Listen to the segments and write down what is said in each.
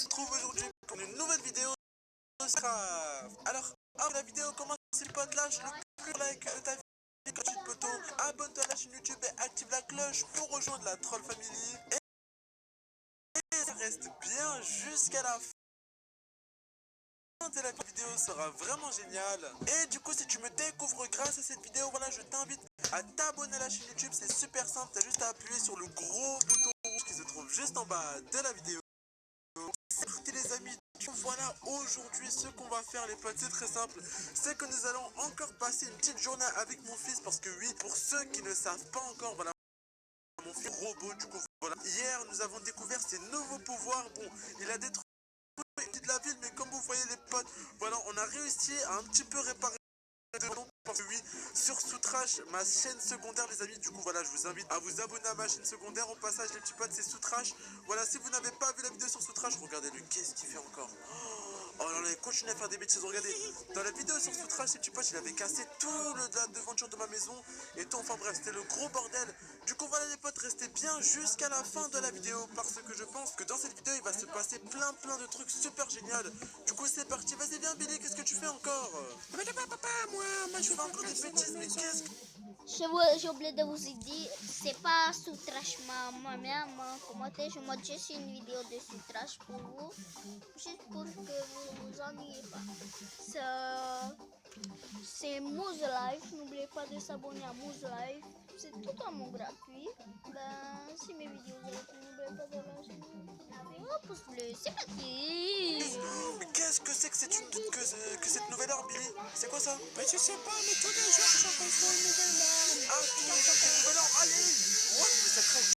se retrouve aujourd'hui pour une nouvelle vidéo de Minecraft. Alors, avant la vidéo commence, si le pote lâche le plus like de ta vie quand tu te poteau, abonne-toi à la chaîne YouTube et active la cloche pour rejoindre la Troll Family. Et reste bien jusqu'à la fin de la vidéo, sera vraiment génial. Et du coup, si tu me découvres grâce à cette vidéo, voilà, je t'invite à t'abonner à la chaîne YouTube. C'est super simple, t'as juste à appuyer sur le gros bouton rouge qui se trouve juste en bas de la vidéo. C'est parti les amis, voilà aujourd'hui ce qu'on va faire les potes, c'est très simple, c'est que nous allons encore passer une petite journée avec mon fils parce que oui, pour ceux qui ne savent pas encore, voilà, mon fils robot, du coup voilà, hier nous avons découvert ses nouveaux pouvoirs, bon, il a détruit de la ville, mais comme vous voyez les potes, voilà, on a réussi à un petit peu réparer parce que oui, sur Soutrache, ma chaîne secondaire les amis, du coup voilà, je vous invite à vous abonner à ma chaîne secondaire. Au passage les petits potes, c'est Soutrache. Voilà, si vous n'avez pas vu la vidéo sur Soutrache, regardez-le, qu'est-ce qu'il fait encore? Oh là là, il continue à faire des bêtises, regardez. Dans la vidéo sur Soutrache, ces petits potes, il avait cassé tout la devanture de ma maison et tout, enfin bref, c'était le gros bordel. Du coup voilà les potes, restez bien jusqu'à la fin de la vidéo parce que je pense que dans cette vidéo, il va se passer plein de trucs super géniaux. Du coup c'est parti, vas-y viens Billy, qu'est-ce que tu fais encore? Mais papa, moi Tu fais encore des bêtises, mais qu'est-ce que... J'ai oublié de vous dire, c'est pas Soutrache moi-même commenté, je monte juste une vidéo de Soutrache pour vous, juste pour que vous vous ennuyez pas. C'est Moose Life, n'oubliez pas de s'abonner à Moose Life, c'est totalement gratuit. Ben, si mes vidéos vous n'oubliez pas de lâcher un pouce bleu, c'est parti. Mais qu'est-ce que c'est que cette nouvelle arme, Billy? C'est quoi ça? Mais je sais pas, mais tous les jours j'en reçois une nouvelle arme. Ah, tu vas faire une nouvelle arme? Allez! What? Mais ça craque.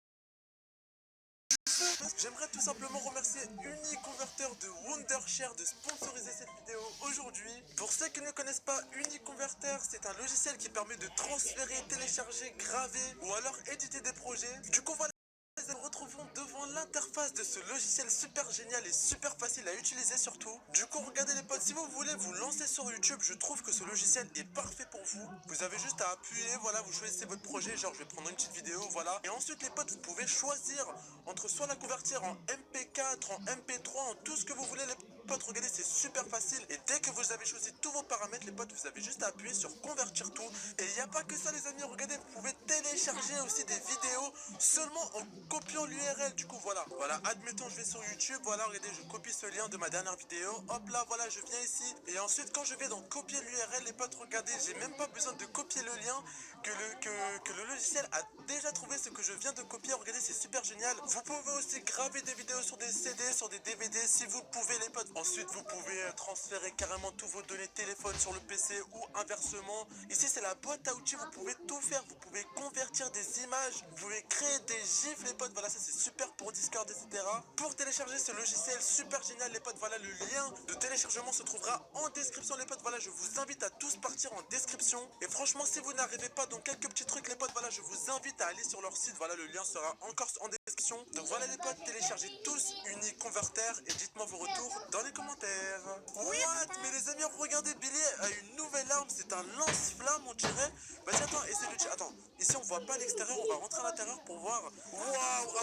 J'aimerais tout simplement remercier Uniconverter de Wondershare de sponsoriser cette vidéo aujourd'hui. Pour ceux qui ne connaissent pas Uniconverter, c'est un logiciel qui permet de transférer, télécharger, graver ou alors éditer des projets. Du coup voilà, nous nous retrouvons devant l'interface de ce logiciel super génial et super facile à utiliser surtout. Du coup regardez les potes, si vous voulez vous lancer sur YouTube, je trouve que ce logiciel est parfait pour vous. Vous avez juste à appuyer, voilà, vous choisissez votre projet, genre je vais prendre une petite vidéo, voilà. Et ensuite les potes, vous pouvez choisir entre soit la convertir en MP4, en MP3, en tout ce que vous voulez les potes. Regardez, c'est super facile. Et dès que vous avez choisi tous vos paramètres, les potes, vous avez juste à appuyer sur convertir tout. Et il n'y a pas que ça les amis, regardez, vous pouvez télécharger aussi des vidéos seulement en copiant l'URL. Du coup voilà, admettons je vais sur YouTube, voilà, regardez, je copie ce lien de ma dernière vidéo, hop là, voilà, je viens ici. Et ensuite quand je vais dans copier l'URL, les potes, regardez, j'ai même pas besoin de copier le lien, que le logiciel a déjà trouvé ce que je viens de copier. Regardez, c'est super génial. Vous pouvez aussi graver des vidéos sur des CD, sur des DVD si vous pouvez les potes. Ensuite vous pouvez transférer carrément tous vos données téléphone sur le PC ou inversement. Ici c'est la boîte à outils, vous pouvez tout faire. Vous pouvez convertir des images, vous pouvez créer des gifs les potes. Voilà, ça c'est super pour Discord etc. Pour télécharger ce logiciel super génial les potes, voilà, le lien de téléchargement se trouvera en description les potes. Voilà, je vous invite à tous partir en description. Et franchement si vous n'arrivez pas dans quelques petits trucs les potes, voilà, je vous invite à aller sur leur site. Voilà, le lien sera encore en description. Donc voilà les potes, téléchargez tous Uniconverter et dites-moi vos retours dans les commentaires. What? Mais les amis, regardez, Billy a une nouvelle arme, c'est un lance-flamme on dirait. Vas-y attends, essaie de... Attends, ici on voit pas l'extérieur, on va rentrer à l'intérieur pour voir. Waouh!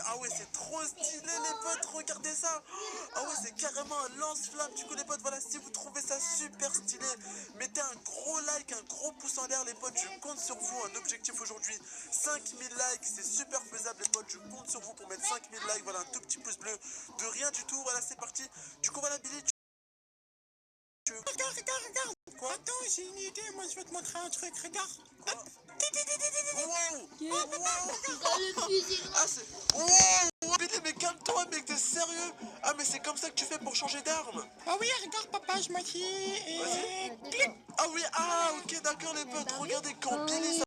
Ah ouais, c'est trop stylé les potes, regardez ça. Ah ouais, c'est carrément un lance-flamme. Du coup les potes, voilà, si vous trouvez ça super stylé, mettez un gros like, un gros pouce en l'air les potes. Je compte sur vous, un objectif aujourd'hui 5000 likes, c'est super faisable les potes. Je compte sur vous pour mettre 5000 likes, voilà, un tout petit pouce bleu. De rien du tout, voilà, c'est parti. Du coup voilà Billy, Regarde. Quoi? Attends, j'ai une idée, moi je vais te montrer un truc, regarde. Quoi? Wow! Dans le fusil Ah c'est... Wow! Billy, mais calme-toi mec, t'es sérieux? Ah mais c'est comme ça que tu fais pour changer d'arme? Ah oui, regarde papa, je m'assieds et... Vas-y. Ah oui, ah ok d'accord les potes, regardez quand Billy...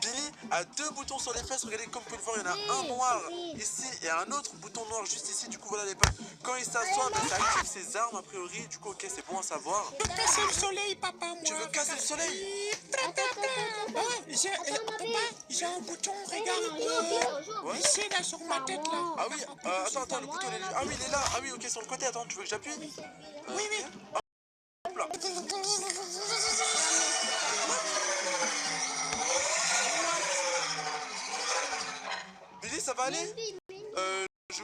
Billy a deux boutons sur les fesses, regardez comme vous pouvez le voir, il y en a un noir ici et un autre bouton noir juste ici. Du coup voilà les potes, quand il s'assoit, bah, ça active ses armes a priori. Du coup ok, c'est bon à savoir. Je veux casser le soleil papa, moi. Tu veux casser le soleil? J'ai un bouton, regarde. Ici là sur ma tête là. Ah oui, attends, le bouton il est... Ah oui il est là, ah oui ok sur le côté, attends, tu veux que j'appuie? Oui. Hop là. Billy ça va aller?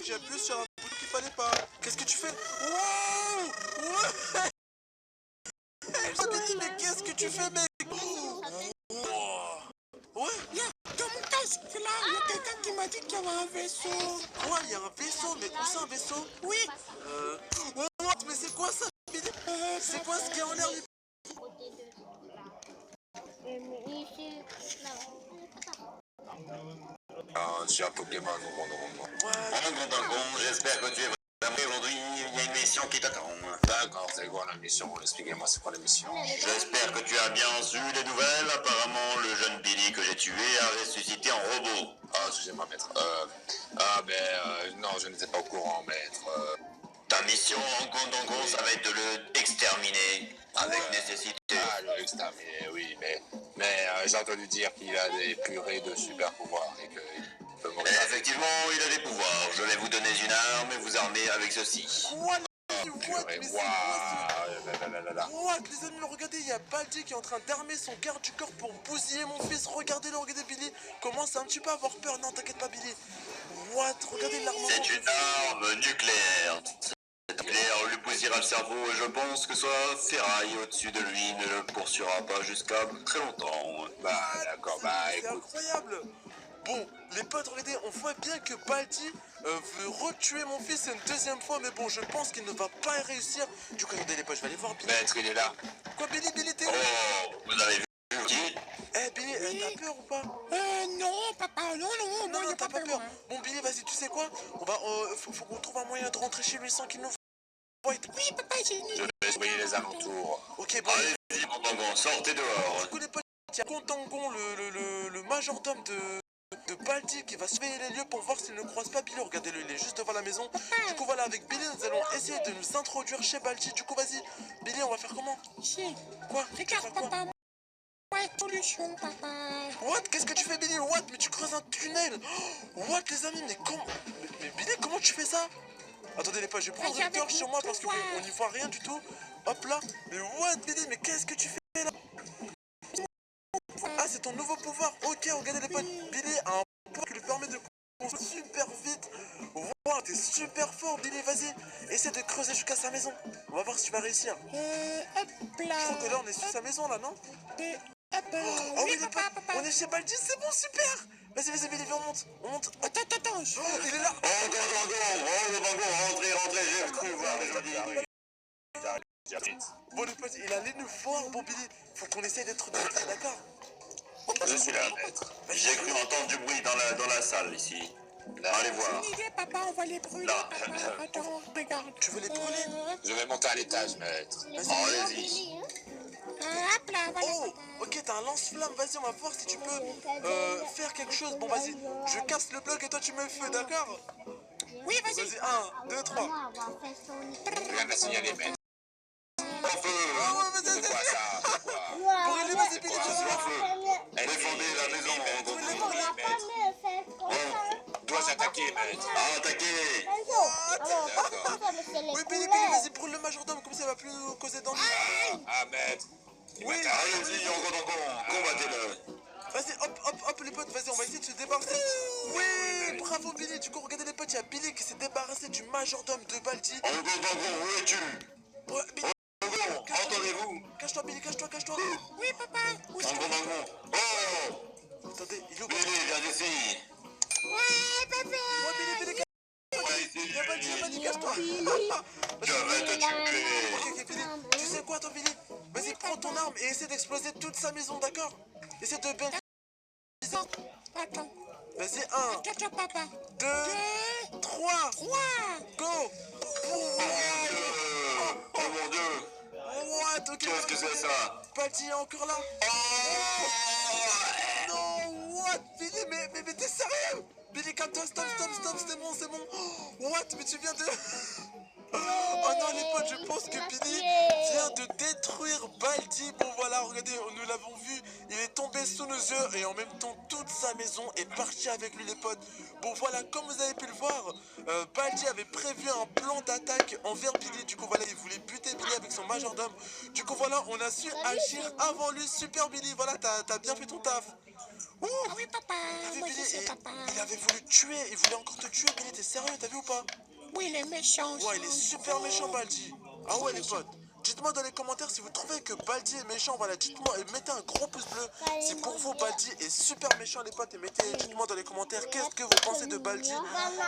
J'ai appuyé sur un bouton qu'il fallait pas. Qu'est-ce que tu fais? Wow! Ouais! Billy, mais qu'est-ce que tu fais, mec? Ouais, Dans mon casque, là, il y a quelqu'un qui m'a dit qu'il y avait un vaisseau. quoi? Il y a un vaisseau, mais où c'est un vaisseau? Oui. What? Mais c'est quoi ça, Billy? C'est quoi ce qui est en l'air? C'est un Pokémon, non. What? J'espère que tu es vraiment aujourd'hui. Il y a une mission qui t'attend. D'accord, c'est quoi la mission? Expliquez-moi, c'est quoi la mission? J'espère que tu as bien su les nouvelles. Apparemment, le jeune Billy que j'ai tué a ressuscité en robot. Ah, excusez-moi, maître. Non, je n'étais pas au courant, maître. Ta mission en Gondongon, ça va être de le exterminer. Avec nécessité. Ah, le exterminer, oui, mais j'ai entendu dire qu'il a des purées de super pouvoirs et qu'il peut mourir. Effectivement, il a des pouvoirs. Je vais vous donner une arme et vous armer avec ceci. What? What? Mais c'est quoi Là. What? Les amis, regardez, il y a Baldi qui est en train d'armer son garde du corps pour bousiller mon fils. Regardez-le, regardez Billy. Commence un petit peu à avoir peur. Non, t'inquiète pas, Billy. What? Regardez l'arme. C'est une arme nucléaire. Cette nucléaire lui bousillera le cerveau et je pense que soit ferraille au-dessus de lui ne le poursuivra pas jusqu'à très longtemps. Bah d'accord, C'est écoute. incroyable. Bon, les potes, regardez, on voit bien que Baldi veut retuer mon fils une deuxième fois, mais bon, je pense qu'il ne va pas y réussir. Du coup, regardez les potes, je vais aller voir Billy. Maître, il est là. Quoi, Billy, t'es où? Oh, vous avez vu qui? Eh, Billy, t'as peur ou pas? Non, papa, non, Non, y a t'as pas peur. hein. Bon, Billy, vas-y, tu sais quoi? Faut qu'on trouve un moyen de rentrer chez lui sans qu'il nous voie. Oui, papa, j'ai une Je vais surveiller les alentours. Ok, bon, Allez-y, mon bonbon, sortez dehors. du coup, les potes, il y a Contangon, le majordome de Baldi qui va surveiller les lieux pour voir s'il ne croise pas Billy. Regardez-le, il est juste devant la maison. Du coup, voilà, avec Billy, nous allons essayer de nous introduire chez Baldi. Du coup, vas-y, Billy, on va faire comment? Ici. Quoi? Tu vas Regarde, faire quoi? papa. Ouais, solution, papa. What? Qu'est-ce que tu fais, Billy? What? Mais tu creuses un tunnel. Oh, what, les amis? Mais comment? Mais Billy, comment tu fais ça? Attendez les potes, je vais prendre une torche sur moi parce qu'on n'y voit rien du tout. Hop là. Mais what, Billy? Mais qu'est-ce que tu fais là? Ah, c'est ton nouveau pouvoir. Ok, regardez les potes. Billy a un pouvoir qui lui permet de construire super vite. Wow, t'es super fort, Billy. Vas-y, essaie de creuser jusqu'à sa maison. On va voir si tu vas réussir. Hop Je là. crois que là, on est sur sa maison là, non? Hop, Oh oui, oui, les papa, potes, papa. on est chez Baldi, c'est bon, super. Vas-y, Billy, viens, on monte. Attends. Oh, il est là. Rentrez, j'ai cru voir les gens disparus. Bon, les potes, il allait nous voir, bon, Billy. Faut qu'on essaye d'être d'accord? Je suis là, maître. J'ai cru entendre du bruit dans la salle ici. Allez voir. Une idée, papa, on va les brûler, Là. papa. Attends, regarde. Tu veux les brûler? Je vais monter à l'étage, maître. Vas-y. Billy, hein. Hop là, voilà, Oh, papa. ok, t'as un lance-flamme, vas-y, on va voir si tu peux faire quelque chose. Bon, vas-y, je casse le bloc et toi tu mets le feu, d'accord? Oui, vas-y. Vas-y, 1, 2, 3. Je viens de signaler, maître. En feu! Ouais, vas-y, C'est quoi ça? C'est quoi? brûle-les, vas-y, Billy, tu Elle défendez la maison, Dois attaquer, maître. Attaquez! Oui, Billy, vas-y, brûle le majordome, comme ça il va plus nous causer d'ennui. Ah, maître. Oui, Allez-y, combattez-le! vas-y, hop, les potes, vas-y, on va essayer de se débarrasser. Oui, bravo, Billy. Du coup, regardez les potes, il y a Billy qui s'est débarrassé du majordome de Baldi. Où es-tu? Ouais, Billy, Entendez-vous? cache-toi, Billy, cache-toi. Oui, papa. Où est-ce que... Oh! Attendez, il est où? Billy, viens ici! Ouais, papa. Ouais, Billy, viens, Baldi, cache-toi. Je vais te tuer! Ok, Billy, tu sais quoi, toi, Billy? Vas-y, prends ton arme et essaie d'exploser toute sa maison, d'accord? Essaie de bien... Attends. Vas-y, 1, Attends, papa. 2, 3, 3. go! Oh mon dieu! What? Ok, Qu'est-ce que c'est ça? Baldi est encore là? Non, what? Billy, mais t'es sérieux? Billy, calme-toi, stop, c'est bon. Oh, what? Mais tu viens de... Oh non, les potes, je pense que Billy vient de détruire Baldi. Bon, voilà, regardez, nous l'avons vu. Il est tombé sous nos yeux et en même temps, toute sa maison est partie avec lui, les potes. Bon, voilà, comme vous avez pu le voir, Baldi avait prévu un plan d'attaque envers Billy. Du coup, voilà, il voulait buter Billy avec son majordome. Du coup, voilà, on a su agir avant lui. Super, Billy, voilà, t'as bien fait ton taf. Ouh, Ah oui, papa. t'as vu Moi, Billy, je sais, et papa. il avait voulu te tuer, il voulait encore te tuer, Billy, t'es sérieux, t'as vu ou pas? Oui, il est méchant. Ouais, il est super méchant, Baldi. Ah ouais, les potes. Dites-moi dans les commentaires si vous trouvez que Baldi est méchant. Voilà, dites-moi et mettez un gros pouce bleu. Si pour vous Baldi est super méchant, les potes, et dites-moi dans les commentaires qu'est-ce que vous pensez de Baldi.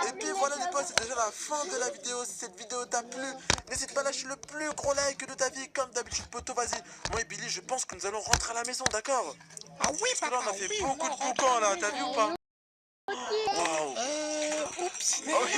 Et puis voilà, les potes, c'est déjà la fin de la vidéo. Si cette vidéo t'a plu, n'hésite pas à lâcher le plus gros like de ta vie. Comme d'habitude, poto, vas-y. Moi et Billy, je pense que nous allons rentrer à la maison, d'accord? Ah oui, Parce que là, papa. on a fait oui, beaucoup de on rentre boucans, à la là. T'as vu maison. ou pas? Waouh. Oups. Ok.